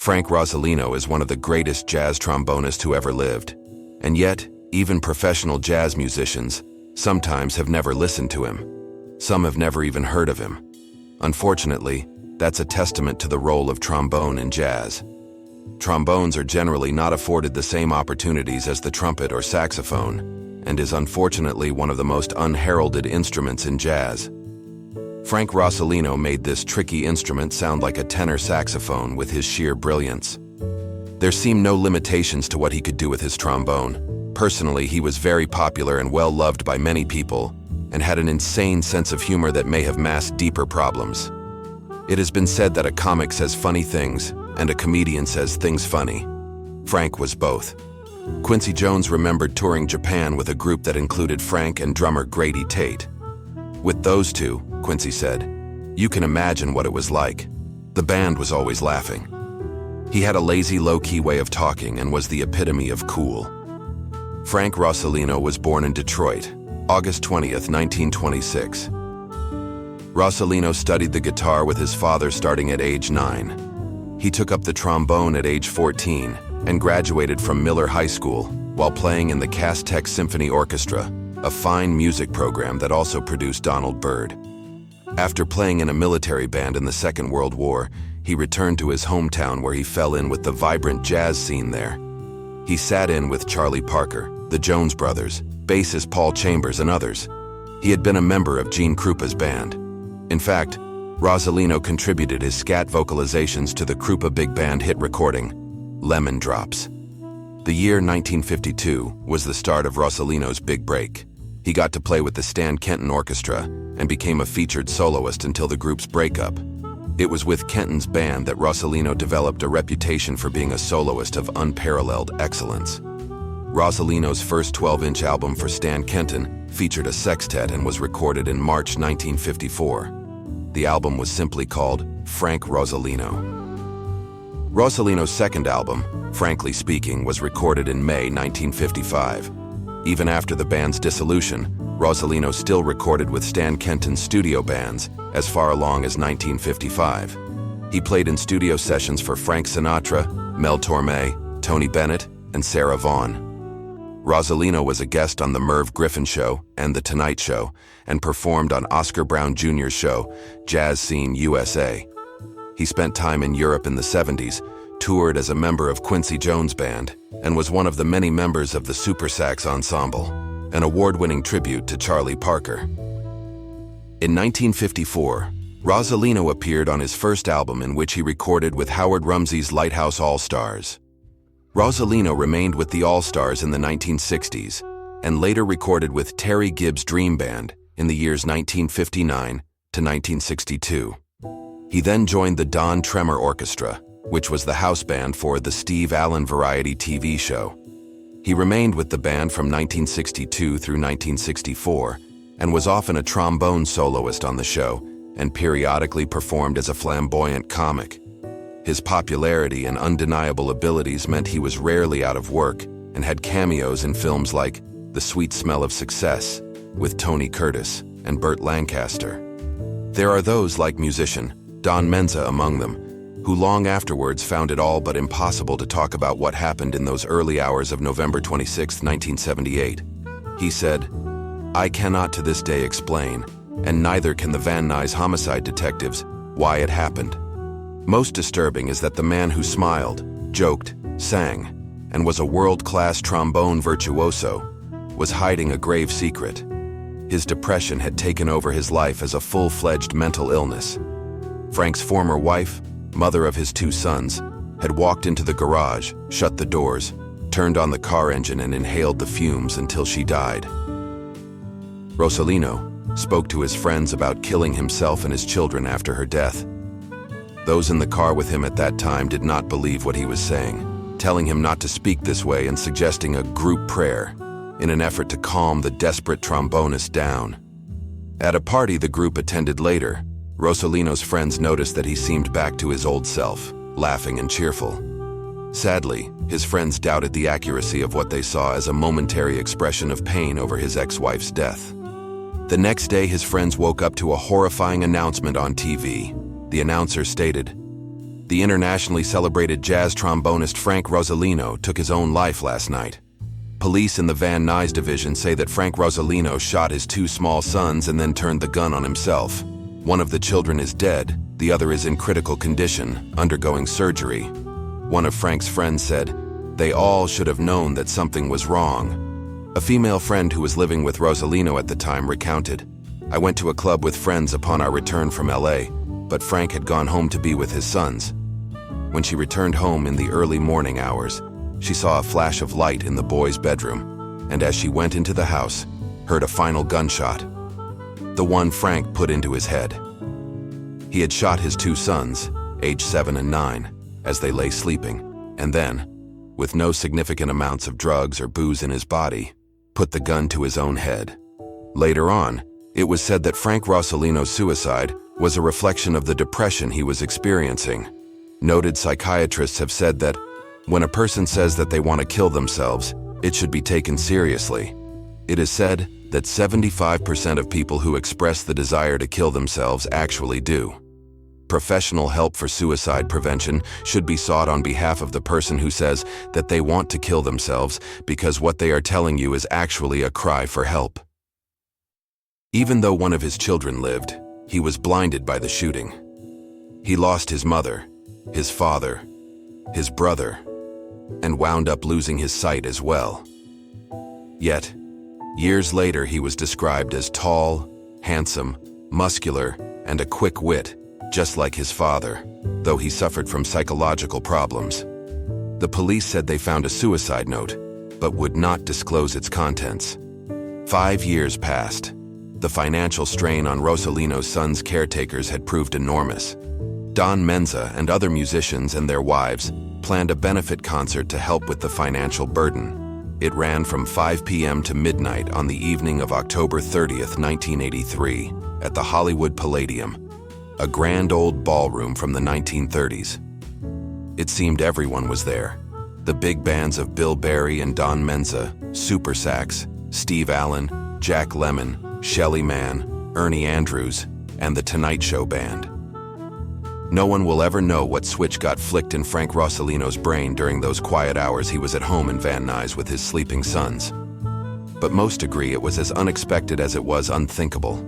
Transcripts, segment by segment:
Frank Rosolino is one of the greatest jazz trombonists who ever lived. And yet, even professional jazz musicians sometimes have never listened to him. Some have never even heard of him. Unfortunately, that's a testament to the role of trombone in jazz. Trombones are generally not afforded the same opportunities as the trumpet or saxophone, and is unfortunately one of the most unheralded instruments in jazz. Frank Rosolino made this tricky instrument sound like a tenor saxophone with his sheer brilliance. There seemed no limitations to what he could do with his trombone. Personally, he was very popular and well loved by many people, and had an insane sense of humor that may have masked deeper problems. It has been said that a comic says funny things, and a comedian says things funny. Frank was both. Quincy Jones remembered touring Japan with a group that included Frank and drummer Grady Tate. With those two, Quincy said, you can imagine what it was like. The band was always laughing. He had a lazy, low-key way of talking and was the epitome of cool. Frank Rosolino was born in Detroit, August 20th, 1926. Rosolino studied the guitar with his father starting at age 9. He took up the trombone at age 14 and graduated from Miller High School while playing in the Cass-Tech Symphony Orchestra, a fine music program that also produced Donald Byrd. After playing in a military band in the Second World War, he returned to his hometown where he fell in with the vibrant jazz scene there. He sat in with Charlie Parker, the Jones Brothers, bassist Paul Chambers, and others. He had been a member of Gene Krupa's band. In fact, Rosolino contributed his scat vocalizations to the Krupa Big Band hit recording, Lemon Drops. The year 1952 was the start of Rosolino's big break. He got to play with the Stan Kenton Orchestra and became a featured soloist until the group's breakup. It was with Kenton's band that Rosolino developed a reputation for being a soloist of unparalleled excellence. Rosolino's first 12-inch album for Stan Kenton featured a sextet and was recorded in March 1954. The album was simply called Frank Rosolino. Rosolino's second album, Frankly Speaking, was recorded in May 1955. Even after the band's dissolution, Rosolino still recorded with Stan Kenton's studio bands as far along as 1955. He played in studio sessions for Frank Sinatra, Mel Torme, Tony Bennett, and Sarah Vaughan. Rosolino was a guest on The Merv Griffin Show and The Tonight Show, and performed on Oscar Brown Jr.'s show, Jazz Scene USA. He spent time in Europe in the 70s, toured as a member of Quincy Jones' band, and was one of the many members of the Super Sax Ensemble, an award-winning tribute to Charlie Parker. In 1954, Rosolino appeared on his first album, in which he recorded with Howard Rumsey's Lighthouse All-Stars. Rosolino remained with the All-Stars in the 1960s, and later recorded with Terry Gibbs' Dream Band in the years 1959 to 1962. He then joined the Don Tremor Orchestra, which was the house band for the Steve Allen variety TV show. He remained with the band from 1962 through 1964, and was often a trombone soloist on the show, and periodically performed as a flamboyant comic. His popularity and undeniable abilities meant he was rarely out of work, and had cameos in films like The Sweet Smell of Success, with Tony Curtis and Burt Lancaster. There are those, like musician Don Menza among them, who long afterwards found it all but impossible to talk about what happened in those early hours of November 26, 1978. He said, "I cannot to this day explain, and neither can the Van Nuys homicide detectives, why it happened. Most disturbing is that the man who smiled, joked, sang, and was a world-class trombone virtuoso was hiding a grave secret. His depression had taken over his life as a full-fledged mental illness. Frank's former wife, mother of his 2 sons, had walked into the garage, shut the doors, turned on the car engine and inhaled the fumes until she died." Rosolino spoke to his friends about killing himself and his children after her death. Those in the car with him at that time did not believe what he was saying, telling him not to speak this way and suggesting a group prayer in an effort to calm the desperate trombonist down. At a party the group attended later, Rosolino's friends noticed that he seemed back to his old self, laughing and cheerful. Sadly, his friends doubted the accuracy of what they saw as a momentary expression of pain over his ex-wife's death. The next day, his friends woke up to a horrifying announcement on TV. The announcer stated, The internationally celebrated jazz trombonist Frank Rosolino took his own life last night. Police in the Van Nuys division say that Frank Rosolino shot his two small sons and then turned the gun on himself. One of the children is dead, the other is in critical condition, undergoing surgery. One of Frank's friends said, "They all should have known that something was wrong." A female friend who was living with Rosolino at the time recounted, "I went to a club with friends upon our return from LA, but Frank had gone home to be with his sons. When she returned home in the early morning hours, she saw a flash of light in the boy's bedroom, and as she went into the house, heard a final gunshot, the one Frank put into his head. He had shot his two sons, aged 7 and 9, as they lay sleeping, and then, with no significant amounts of drugs or booze in his body, put the gun to his own head." Later on, it was said that Frank Rosolino's suicide was a reflection of the depression he was experiencing. Noted psychiatrists have said that when a person says that they want to kill themselves, it should be taken seriously. It is said that 75% of people who express the desire to kill themselves actually do. Professional help for suicide prevention should be sought on behalf of the person who says that they want to kill themselves, because what they are telling you is actually a cry for help. Even though one of his children lived, he was blinded by the shooting. He lost his mother, his father, his brother, and wound up losing his sight as well. Yet, years later he was described as tall, handsome, muscular, and a quick wit, just like his father, though he suffered from psychological problems. The police said they found a suicide note, but would not disclose its contents. 5 years passed. The financial strain on Rosolino's sons' caretakers had proved enormous. Don Menza and other musicians and their wives planned a benefit concert to help with the financial burden. It ran from 5 p.m. to midnight on the evening of October 30th, 1983, at the Hollywood Palladium, a grand old ballroom from the 1930s. It seemed everyone was there. The big bands of Bill Berry and Don Menza, Super Sax, Steve Allen, Jack Lemmon, Shelly Manne, Ernie Andrews, and the Tonight Show Band. No one will ever know what switch got flicked in Frank Rosolino's brain during those quiet hours he was at home in Van Nuys with his sleeping sons. But most agree it was as unexpected as it was unthinkable.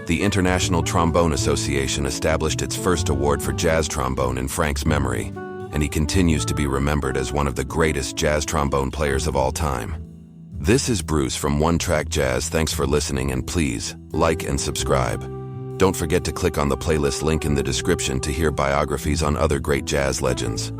The International Trombone Association established its first award for jazz trombone in Frank's memory, and he continues to be remembered as one of the greatest jazz trombone players of all time. This is Bruce from One Track Jazz. Thanks for listening, and please like and subscribe. Don't forget to click on the playlist link in the description to hear biographies on other great jazz legends.